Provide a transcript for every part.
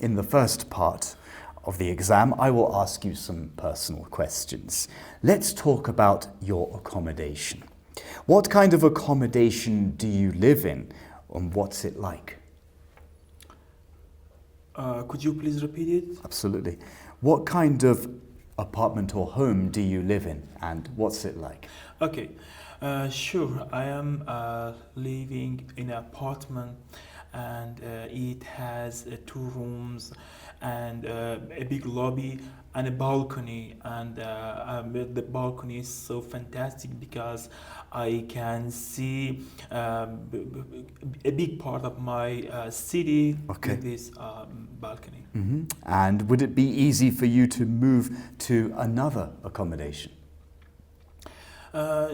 In the first part of the exam, I will ask you some personal questions. Let's talk about your accommodation. What kind of accommodation do you live in, and what's it like? Could you please repeat it? Absolutely. What kind of apartment or home do you live in, and what's it like? Okay, sure. I am living in an apartment, and it has 2 rooms and a big lobby and a balcony. And the balcony is so fantastic because I can see a big part of my city with this balcony. Mm-hmm. And would it be easy for you to move to another accommodation?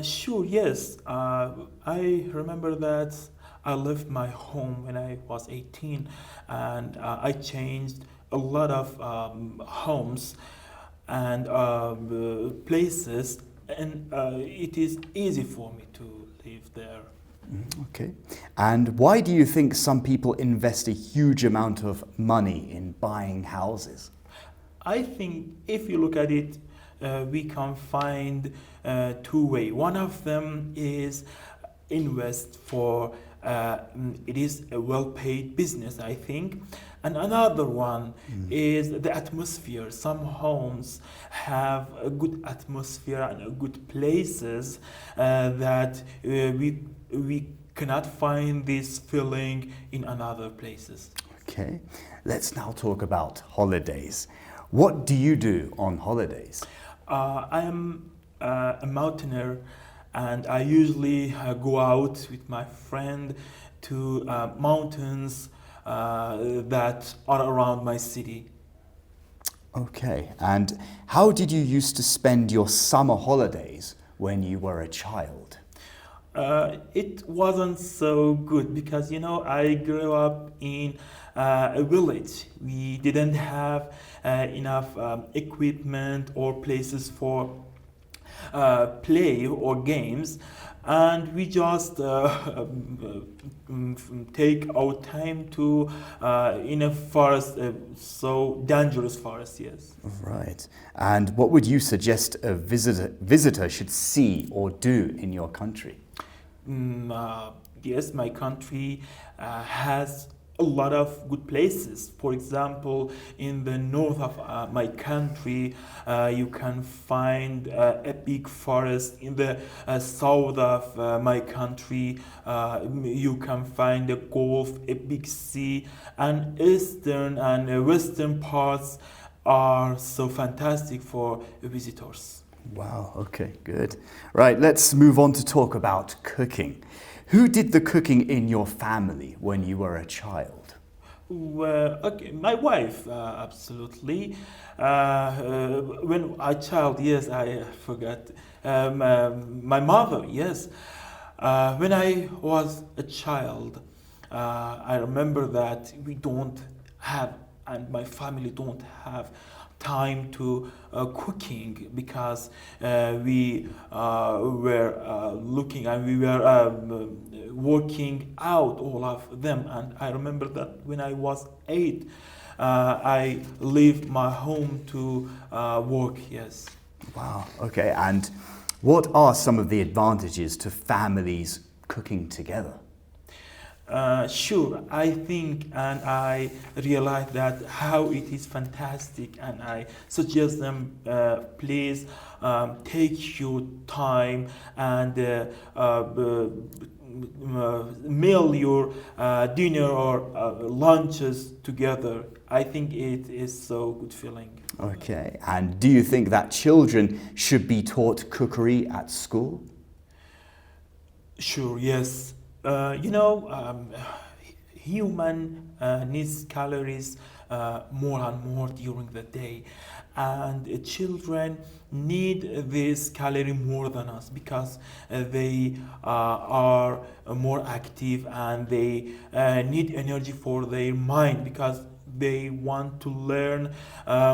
Sure, yes. I remember that I left my home when I was 18, and I changed a lot of homes and places, and it is easy for me to live there. Okay. And why do you think some people invest a huge amount of money in buying houses? I think if you look at it, we can find 2 ways. One of them is invest for it is a well-paid business, I think. And another one is the atmosphere. Some homes have a good atmosphere and good places that we cannot find this feeling in other places. Okay. Let's now talk about holidays. What do you do on holidays? I am a mountaineer, and I usually go out with my friend to mountains that are around my city. Okay. And how did you used to spend your summer holidays when you were a child? It wasn't so good because, I grew up in a village. We didn't have enough equipment or places for play or games, and we just take our time to in a forest, so dangerous forest, yes. Right. And what would you suggest a visitor should see or do in your country? Yes, my country has a lot of good places. For example, in the north of my country, you can find a big forest. In the south of my country, you can find a Gulf, a big sea, and eastern and western parts are so fantastic for visitors. Wow, okay, good. Right, let's move on to talk about cooking. Who did the cooking in your family when you were a child? Well, okay, my wife, absolutely. When I child, yes, I forgot. My mother, yes. When I was a child, I remember that we don't have, and my family don't have time to cooking because we were looking and we were working out, all of them. And I remember that when I was 8, I left my home to work, yes. Wow, okay. And what are some of the advantages to families cooking together? Sure, I think and I realize that how it is fantastic, and I suggest them please take your time and meal your dinner or lunches together. I think it is so good feeling. Okay, and do you think that children should be taught cookery at school? Sure, yes. Human needs calories more and more during the day, and children need this calorie more than us because they are more active, and they need energy for their mind because they want to learn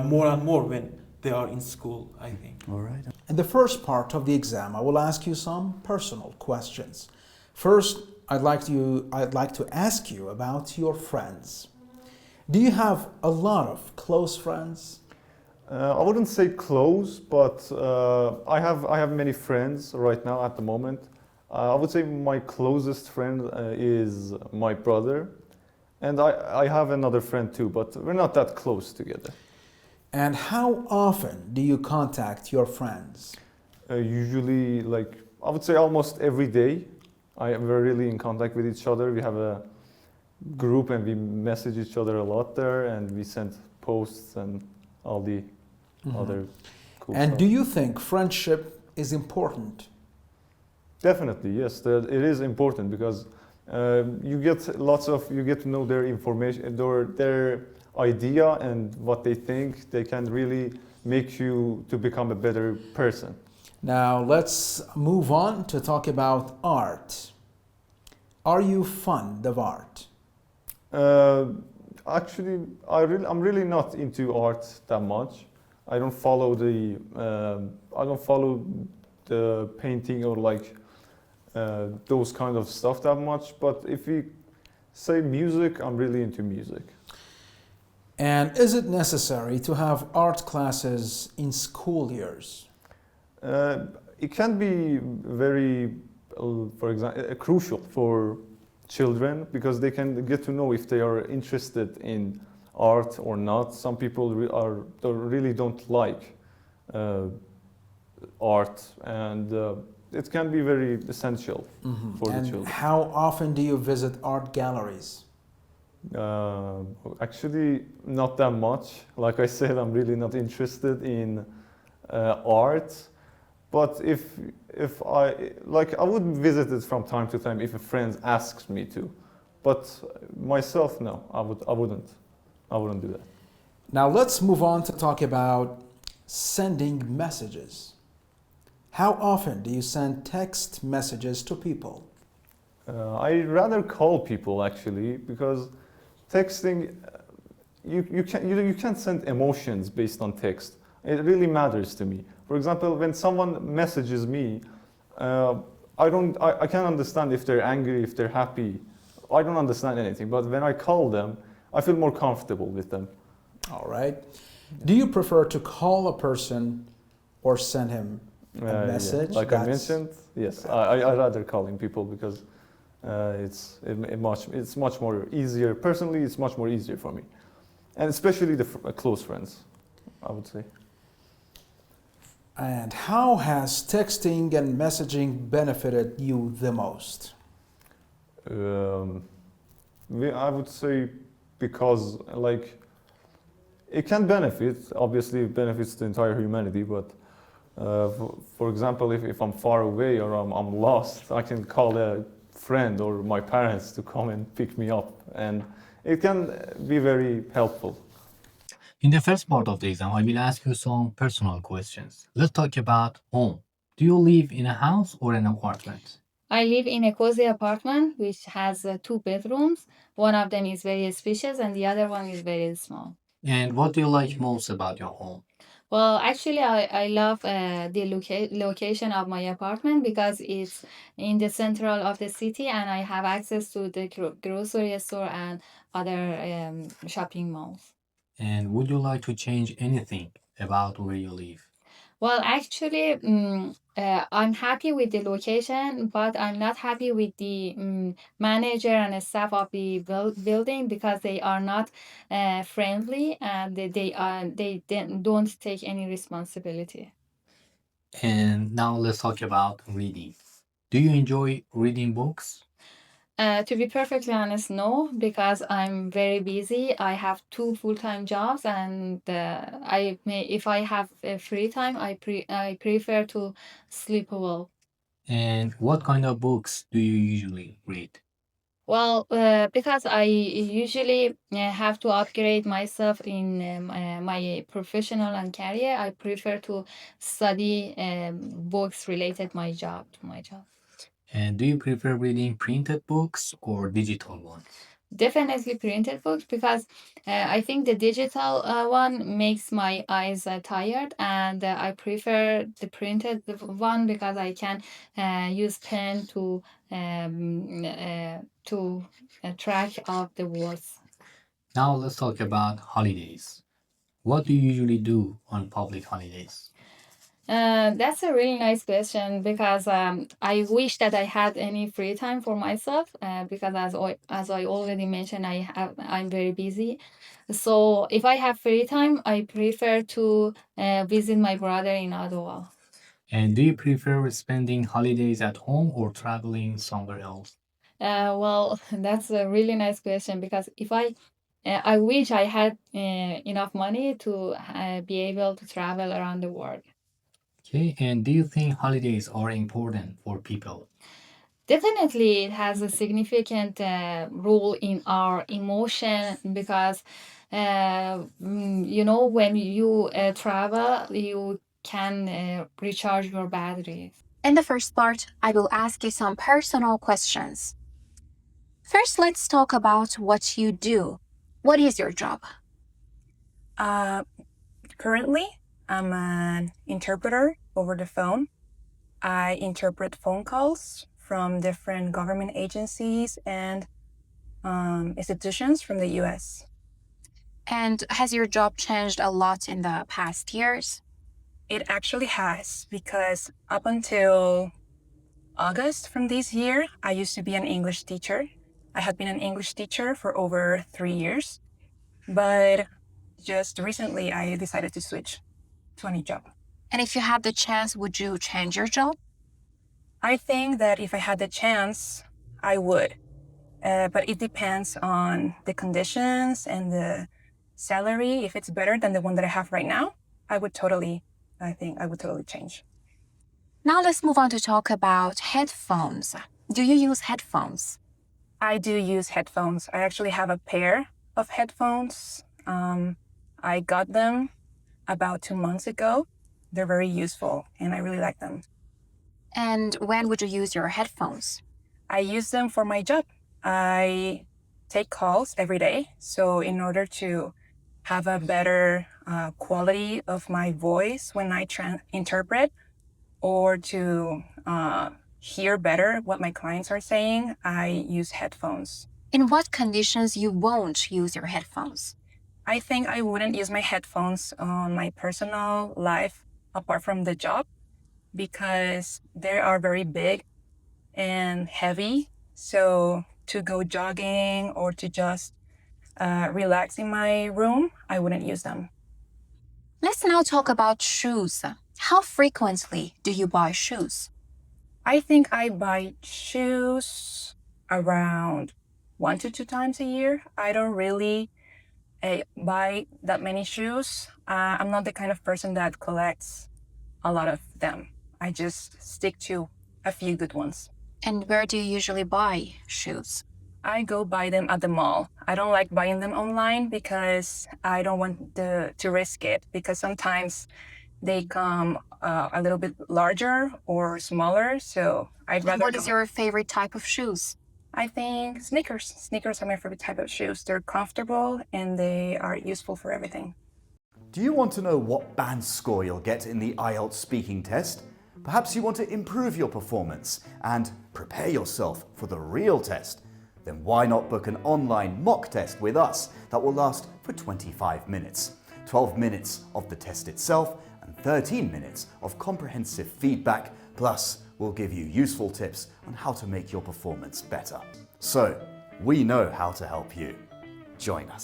more and more when they are in school, I think. All right. In the first part of the exam, I will ask you some personal questions. First, I'd like to ask you about your friends. Do you have a lot of close friends? I wouldn't say close, but I have many friends right now at the moment. I would say my closest friend is my brother, and I have another friend too, but we're not that close together. And how often do you contact your friends? Usually, like I would say, almost every day. We're really in contact with each other. We have a group and we message each other a lot there, and we send posts and all the other cool And stuff. do you think friendship is important? Definitely, yes. It is important because you get to know their information, their idea and what they think. They can really make you to become a better person. Now let's move on to talk about art. Are you fond of art? Uh, Actually, I'm really not into art that much. I don't follow the painting or like those kind of stuff that much. But if we say music, I'm really into music. And is it necessary to have art classes in school years? Uh, it can be very, for example, crucial for children because they can get to know if they are interested in art or not. Some people really don't like uh, art, and it can be very essential for the And children. how often do you visit art galleries? Uh, Actually, not that much. Like I said, I'm really not interested in art. But if I like, I would visit it from time to time if a friend asks me to. But myself, no, I wouldn't do that. Now let's move on to talk about sending messages. How often do you send text messages to people? I rather call people actually because texting, you can't send emotions based on text. It really matters to me. For example, when someone messages me, I can't understand if they're angry, if they're happy. I don't understand anything. But when I call them, I feel more comfortable with them. All right. Do you prefer to call a person or send him a Yeah. message? Like I mentioned, yes, I rather calling people because it's much more easier. Personally, it's much more easier for me, and especially the close friends, I would say. And how has texting and messaging benefited you the most? Um, I would say because like it can benefit. Obviously, it benefits the entire humanity. But for example, if I'm far away or I'm lost, I can call a friend or my parents to come and pick me up, and it can be very helpful. In the first part of the exam, I will ask you some personal questions. Let's talk about home. Do you live in a house or an apartment? I live in a cozy apartment which has two bedrooms. One of them is very spacious and the other one is very small. And what do you like most about your home? Well, actually, I love the location of my apartment because it's in the central of the city and I have access to the grocery store and other shopping malls. And would you like to change anything about where you live? Well, actually, I'm happy with the location, but I'm not happy with the manager and staff of the building because they are not friendly and don't take any responsibility. And now let's talk about reading. Do you enjoy reading books? To be perfectly honest, no, because I'm very busy. I have two full-time jobs, and if I have free time, I prefer to sleep well. And what kind of books do you usually read? Well, because I usually have to upgrade myself in my professional and career, I prefer to study books related to my job. And do you prefer reading printed books or digital ones? Definitely printed books because I think the digital one makes my eyes tired, and I prefer the printed one because I can use pen to track of the words. Now let's talk about holidays. What do you usually do on public holidays? That's a really nice question because I wish that I had any free time for myself because as I already mentioned, I'm very busy. So if I have free time, I prefer to visit my brother in Ottawa. And do you prefer spending holidays at home or traveling somewhere else? Well, that's a really nice question because if I wish I had enough money to be able to travel around the world. Okay, and do you think holidays are important for people? Definitely, it has a significant role in our emotion because, when you travel, you can recharge your battery. In the first part, I will ask you some personal questions. First, let's talk about what you do. What is your job? Uh, Currently, I'm an interpreter over the phone. I interpret phone calls from different government agencies and institutions from the US. And has your job changed a lot in the past years? It actually has, because up until August from this year, I used to be an English teacher. I had been an English teacher for over 3 years, but just recently I decided to switch to a new job. And if you had the chance, would you change your job? I think that if I had the chance, I would. But it depends on the conditions and the salary. If it's better than the one that I have right now, I think I would totally change. Now let's move on to talk about headphones. Do you use headphones? I do use headphones. I actually have a pair of headphones. I got them about 2 months ago. They're very useful and I really like them. And when would you use your headphones? I use them for my job. I take calls every day. So in order to have a better quality of my voice when I interpret, or to hear better what my clients are saying, I use headphones. In what conditions you won't use your headphones? I think I wouldn't use my headphones on my personal life apart from the job because they are very big and heavy. So to go jogging or to just relax in my room, I wouldn't use them. Let's now talk about shoes. How frequently do you buy shoes? I think I buy shoes around 1 to 2 times a year. I don't really buy that many shoes. I'm not the kind of person that collects a lot of them. I just stick to a few good ones. And where do you usually buy shoes? I go buy them at the mall. I don't like buying them online because I don't want to risk it, because sometimes they come a little bit larger or smaller. So I'd rather. What is your favorite type of shoes? I think sneakers. Sneakers are my favorite type of shoes. They're comfortable and they are useful for everything. Do you want to know what band score you'll get in the IELTS speaking test? Perhaps you want to improve your performance and prepare yourself for the real test. Then why not book an online mock test with us that will last for 25 minutes. 12 minutes of the test itself and 13 minutes of comprehensive feedback, plus we'll give you useful tips on how to make your performance better. So, we know how to help you. Join us.